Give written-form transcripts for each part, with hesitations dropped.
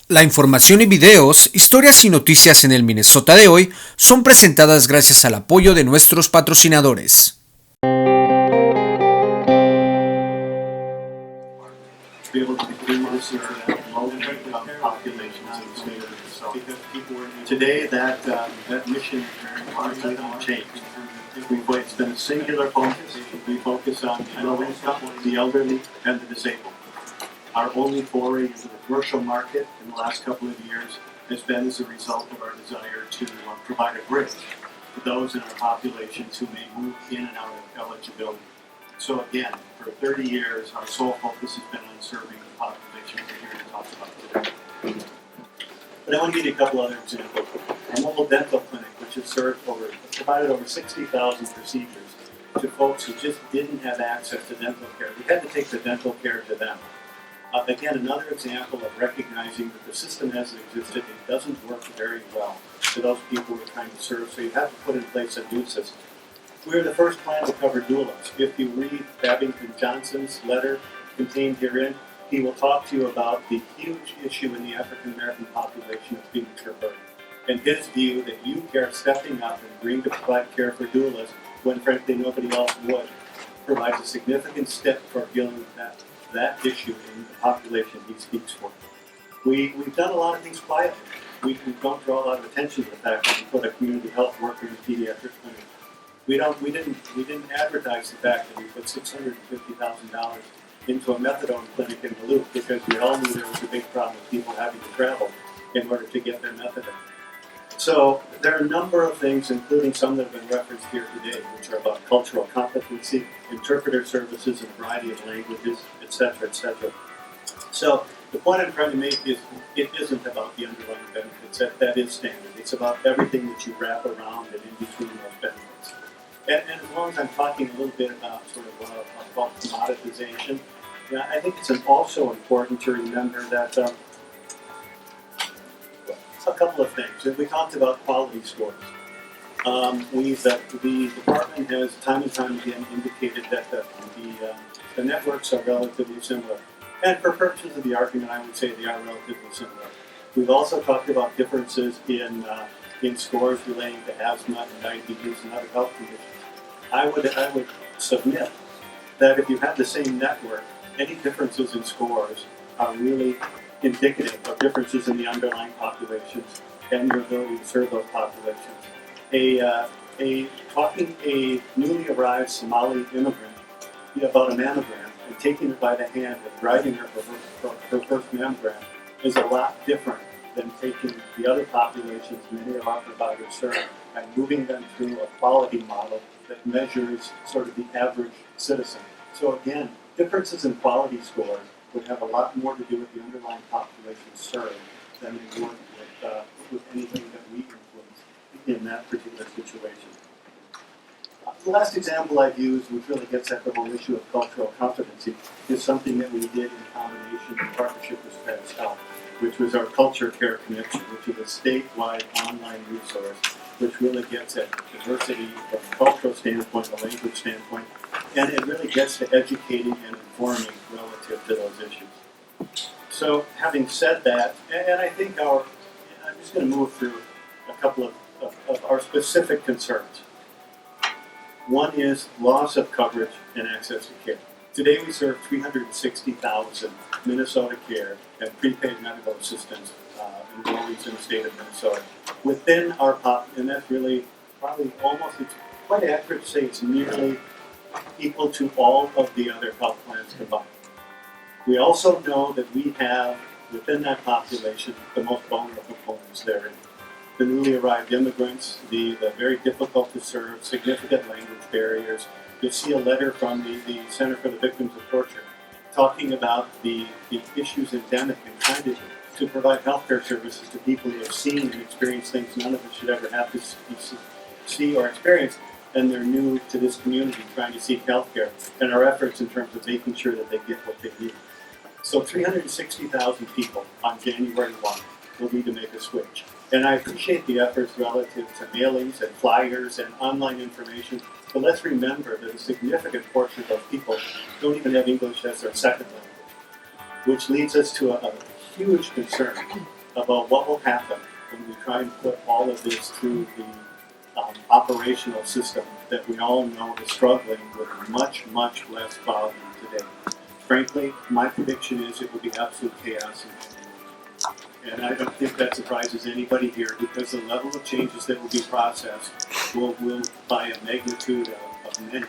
La información y videos, historias y noticias en el Minnesota de hoy son presentadas gracias al apoyo de nuestros patrocinadores. Today, that mission has changed. It's been a singular focus. We focus on the low income, the elderly, and the disabled. Our only foray into the commercial market in the last couple of years has been as a result of our desire to provide a bridge to those in our populations who may move in and out of eligibility. So again, for 30 years, our sole focus has been on serving the population we're here to talk about today. But I want to give you a couple other examples. Our mobile dental clinic, which has provided over 60,000 procedures to folks who just didn't have access to dental care. We had to take the dental care to them. Again, another example of recognizing that the system as it existed, it doesn't work very well for those people we're trying to serve, so you have to put in place a new system. We're the first plan to cover doulas. If you read Babington Johnson's letter contained herein, he will talk to you about the huge issue in the African American population of premature birth, and his view that UCare stepping up and agreeing to provide care for doulas when frankly nobody else would provides a significant step toward dealing with that issue in the population he speaks for. We've done a lot of things quietly. We don't draw a lot of attention to the fact that we put a community health worker in a pediatric clinic. We didn't advertise the fact that we put $650,000 into a methadone clinic in Duluth because we all knew there was a big problem with people having to travel in order to get their methadone. So there are a number of things, including some that have been referenced here today, which are about cultural competency, interpreter services in a variety of languages, etc., etc. So the point I'm trying to make is it isn't about the underlying benefits. That is standard. It's about everything that you wrap around and in between those benefits. And as long as I'm talking a little bit about sort of about commoditization, I think it's also important to remember that a couple of things. We talked about quality scores. The department has time and time again indicated that the networks are relatively similar. And for purposes of the argument, I would say they are relatively similar. We've also talked about differences in scores relating to asthma and diabetes and other health conditions. I would submit that if you have the same network, any differences in scores are really indicative of differences in the underlying populations and your ability to serve those populations. Talking a newly arrived Somali immigrant about a mammogram and taking her by the hand and driving her for her first mammogram is a lot different than taking the other populations many of our providers serve and moving them through a quality model that measures sort of the average citizen. So again, differences in quality scores would have a lot more to do with the underlying population served than they would with anything that we influence in that particular situation. The last example I've used, which really gets at the whole issue of cultural competency, is something that we did in combination in partnership with Spanish Health, which was our Culture Care Connection, which is a statewide online resource which really gets at diversity from a cultural standpoint, a language standpoint, and it really gets to educating and informing relative to those issues. So having said that, and I think I'm just going to move through a couple of our specific concerns. One is loss of coverage and access to care. Today we serve 360,000 Minnesota Care and prepaid medical assistance enrollees in the state of Minnesota. Within our and that's really probably it's quite accurate to say it's nearly equal to all of the other health plans combined. We also know that we have, within that population, the most vulnerable components therein. The newly arrived immigrants, the very difficult to serve, significant language barriers. You'll see a letter from the Center for the Victims of Torture talking about the issues endemic and trying to provide healthcare services to people who have seen and experienced things none of us should ever have to see or experience, and they're new to this community trying to seek healthcare, and our efforts in terms of making sure that they get what they need. So 360,000 people on January 1 will need to make a switch. And I appreciate the efforts relative to mailings and flyers and online information, but let's remember that a significant portion of those people don't even have English as their second language, which leads us to a huge concern about what will happen when we try and put all of this through the operational system that we all know is struggling with much, much less volume today. Frankly, my prediction is it will be absolute chaos in January. And I don't think that surprises anybody here, because the level of changes that will be processed will by a magnitude of many,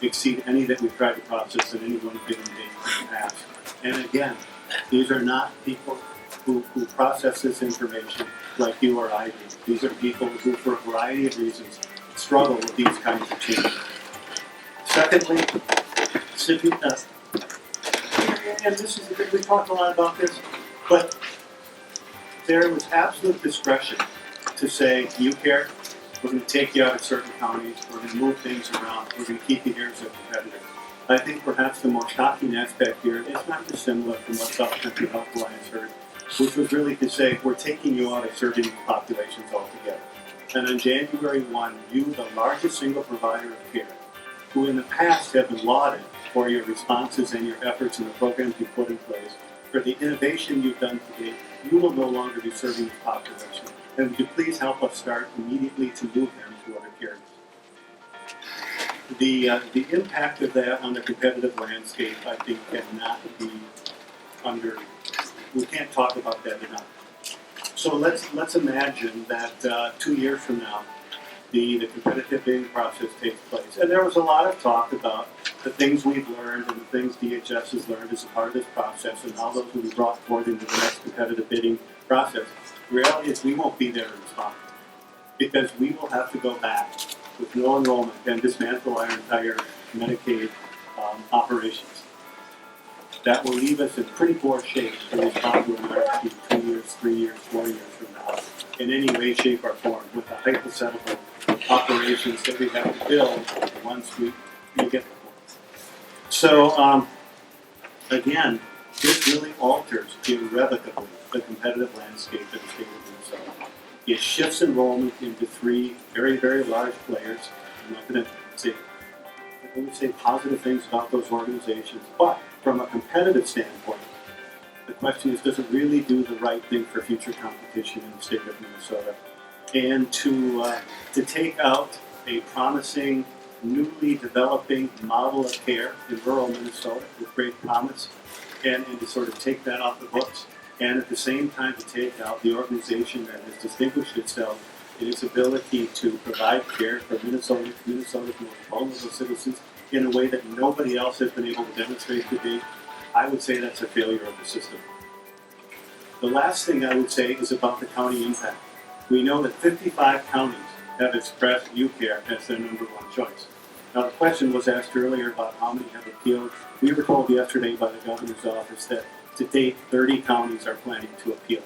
exceed any that we've tried to process in any one given day in the past. And again, these are not people who process this information like you or I do. These are people who, for a variety of reasons, struggle with these kinds of changes. Secondly, and this is, we talked a lot about this, but there was absolute discretion to say, UCare, we're going to take you out of certain counties, we're going to move things around, we're going to keep you here as a competitor. I think perhaps the most shocking aspect here is not dissimilar from what South Country Health Alliance heard, which was really to say, we're taking you out of serving populations altogether. And on January 1, you, the largest single provider of care, who in the past have been lauded for your responses and your efforts in the programs you put in place, for the innovation you've done today, you will no longer be serving the population. And would you please help us start immediately to move them to other carriers? The impact of that on the competitive landscape, I think, cannot be we can't talk about that enough. So let's imagine that 2 years from now, the competitive bidding process takes place. And there was a lot of talk about the things we've learned and the things DHS has learned as a part of this process, and how those will be brought forward into the next competitive bidding process. The reality is we won't be there to respond, because we will have to go back with no enrollment and dismantle our entire Medicaid operations. That will leave us in pretty poor shape to respond to an RFP 2 years, 3 years, 4 years from now, in any way, shape, or form, with the hypothetical operations that we have to build once we get the point. So, again, this really alters irrevocably the competitive landscape of the state of Minnesota. It shifts enrollment into three very, very large players. I'm not going to say positive things about those organizations, but from a competitive standpoint, the question is, does it really do the right thing for future competition in the state of Minnesota? And to take out a promising, newly developing model of care in rural Minnesota with great promise, and to sort of take that off the books, and at the same time to take out the organization that has distinguished itself in its ability to provide care for Minnesota's most vulnerable citizens in a way that nobody else has been able to demonstrate to date, I would say that's a failure of the system. The last thing I would say is about the county impact. We know that 55 counties have expressed UCare as their number one choice. Now, the question was asked earlier about how many have appealed. We were told yesterday by the governor's office that to date 30 counties are planning to appeal.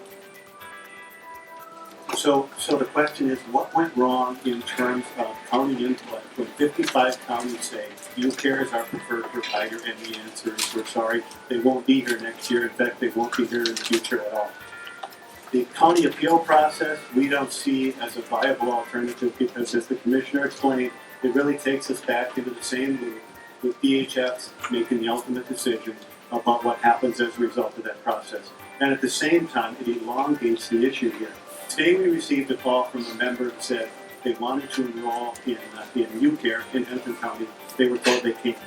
So the question is, what went wrong in terms of county input when 55 counties say UCare is our preferred provider, and the answer is, we're sorry, they won't be here next year. In fact, they won't be here in the future at all. The county appeal process we don't see as a viable alternative, because, as the commissioner explained, it really takes us back into the same loop with DHS making the ultimate decision about what happens as a result of that process. And at the same time, it elongates the issue here. Today we received a call from a member that said they wanted to enroll in UCare in Hennepin County. They were told they can't.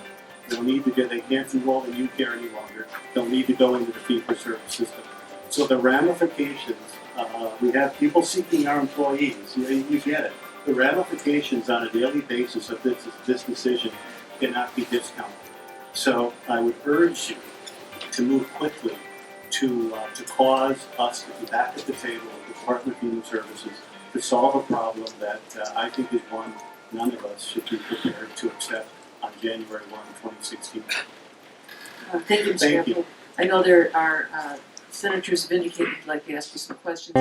They can't enroll in UCare any longer. They'll need to go into the fee-for-service system. So the ramifications, we have people seeking our employees. You get it. The ramifications on a daily basis of this decision cannot be discounted. So I would urge you to move quickly to cause us to be back at the table with the Department of Human Services to solve a problem that I think is one none of us should be prepared to accept on January 1, 2016. Thank you, Mr. Eppel. I know there are senators have indicated they'd like to ask you some questions.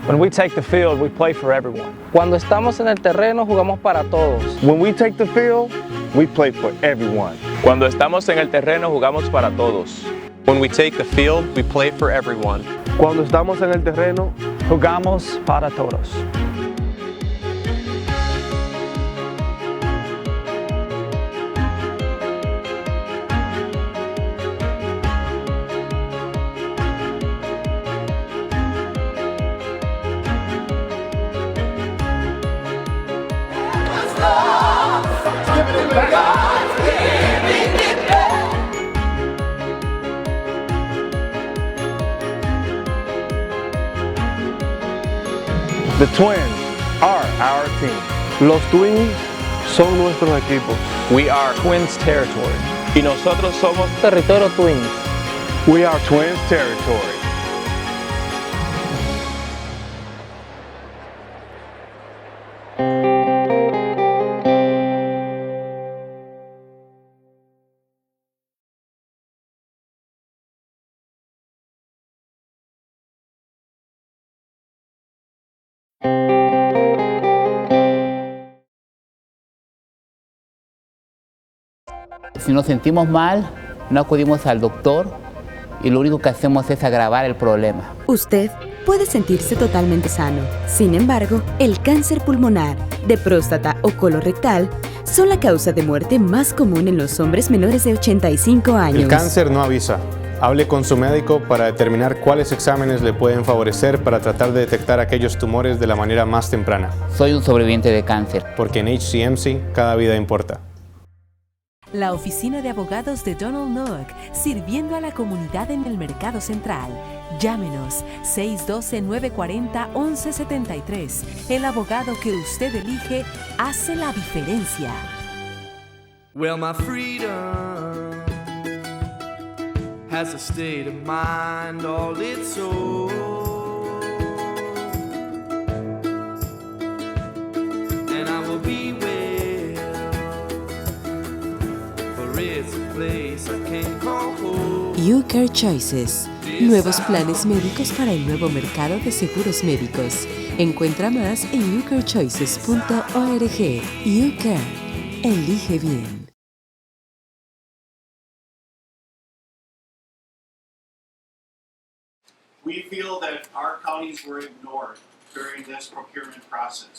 When we take the field, we play for everyone. Cuando estamos en el terreno, jugamos para todos. When we take the field, we play for everyone. Cuando estamos en el terreno, jugamos para todos. When we take the field, we play for everyone. Cuando estamos en el terreno, Jugamos para todos. The twins are our team. Los twins son nuestros equipos. We are Twins Territory. Y nosotros somos Territorio Twins. We are twins territory. Si nos sentimos mal, no acudimos al doctor y lo único que hacemos es agravar el problema. Usted puede sentirse totalmente sano. Sin embargo, el cáncer pulmonar, de próstata o colorectal son la causa de muerte más común en los hombres menores de 85 años. El cáncer no avisa. Hable con su médico para determinar cuáles exámenes le pueden favorecer para tratar de detectar aquellos tumores de la manera más temprana. Soy un sobreviviente de cáncer. Porque en HCMC cada vida importa. La oficina de abogados de Donald Noack, sirviendo a la comunidad en el Mercado Central. Llámenos 612-940-1173. El abogado que usted elige hace la diferencia. Well, my freedom has a state of mind all its own, and I will be well. UCare Choices. Nuevos planes médicos para el nuevo mercado de seguros médicos. Encuentra más en ucarechoices.org. UCare. Elige bien. We feel that our counties were ignored during this procurement process.